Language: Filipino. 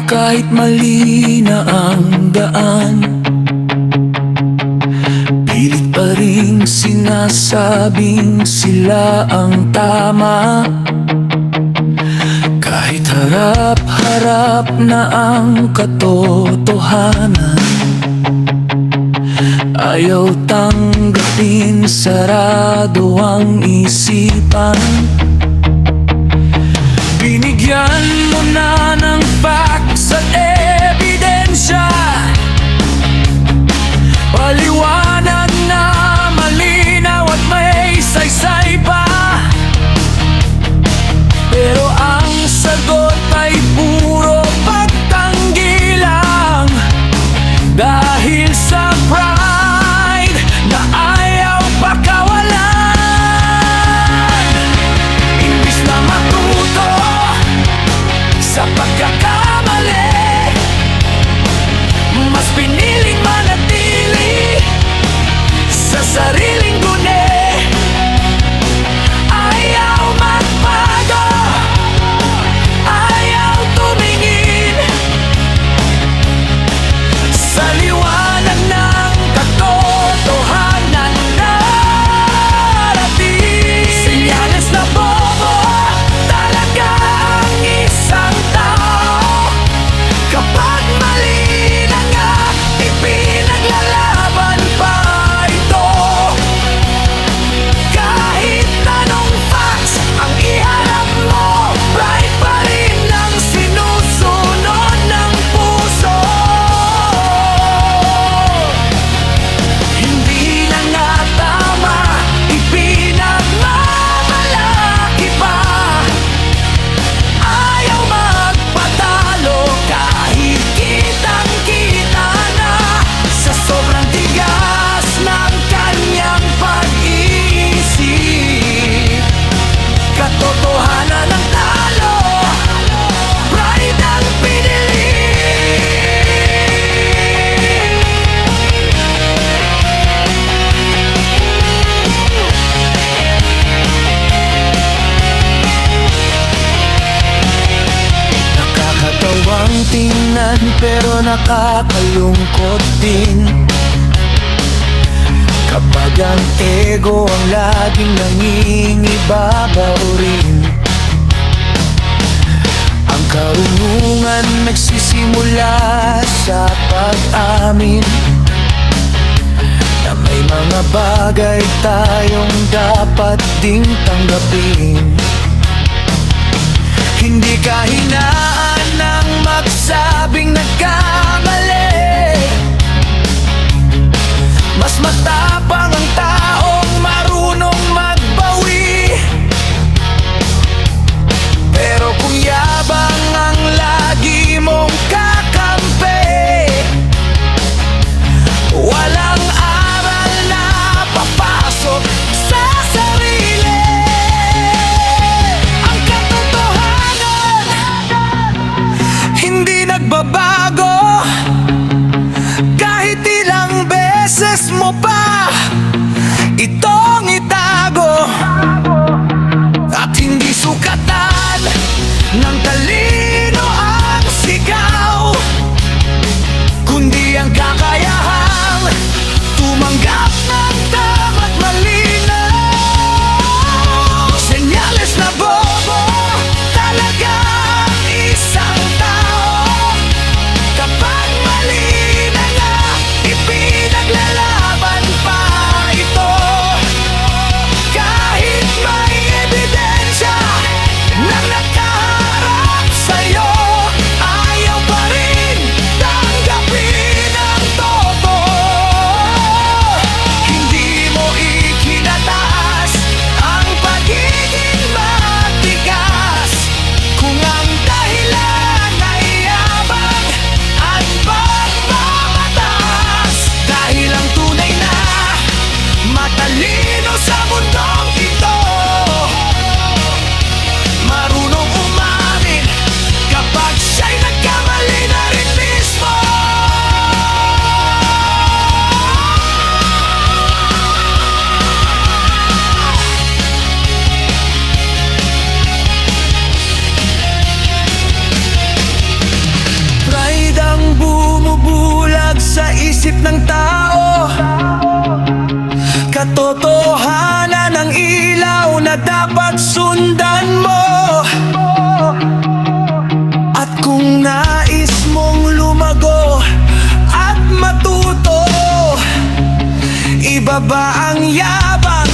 Kahit mali na ang daan, pilit pa rin sinasabing sila ang tama. Kahit harap-harap na ang katotohanan, ayaw tanggapin, sarado ang isipan. Binigyan mo na ng facts at ebidensya, paliwanag na malinaw at may saysay pa. Pero ang sagot ay puro pagtanggi lang, dahil sa pride na ayaw pakawalan. Imbis na matuto sa pagkakamali, mas piniling manatili sa sariling guni. Ayaw magbago, ayaw tumingin sa liwanag ng katotohanan narating. Senyales na bobo talaga ang isang tao, kapag mali na nga ipinaglalaban pa ito. Kahit anong facts ang iharap mo, pride pa rin ang sinusunod ng puso. Hindi na nga tama, ipinagmamalaki pa. Ayaw magpatalo kahit kitang-kita na sa sobrang tigas ng kanyang pag-iisip. Katotohanan ng talo, pride ang pinili. Nakakatawang tingnan pero nakakalungkot din, kapag ang ego ang laging nangingibabaw rin. Ang karunungan nagsisimula sa pag-amin na may mga bagay tayong dapat ding tanggapin. Hindi kahinaan ng magsabing nagkamali, mas matapang ang taong marunong magbawi. Pero kung yabang ang lagi mong kakampi, walang aral na papasok sa sarili. Ang katotohanan hindi nagbabago, kahit ilang beses mo pa itong itago. At hindi sukatan ng talino ang sigaw, kundi ang kakayahang tumanggap ng tama't malinaw. Senyales na bobo talaga ang isang tao, kapag mali na nga ipinaglalaban pa ito. Kahit may ebidensya na nakaharap sa'yo, ayaw pa rin tanggapin ang totoo. ng tao. Katotohanan ng ilaw na dapat sundan mo. At kung nais mong lumago at matuto, ibaba ang yabang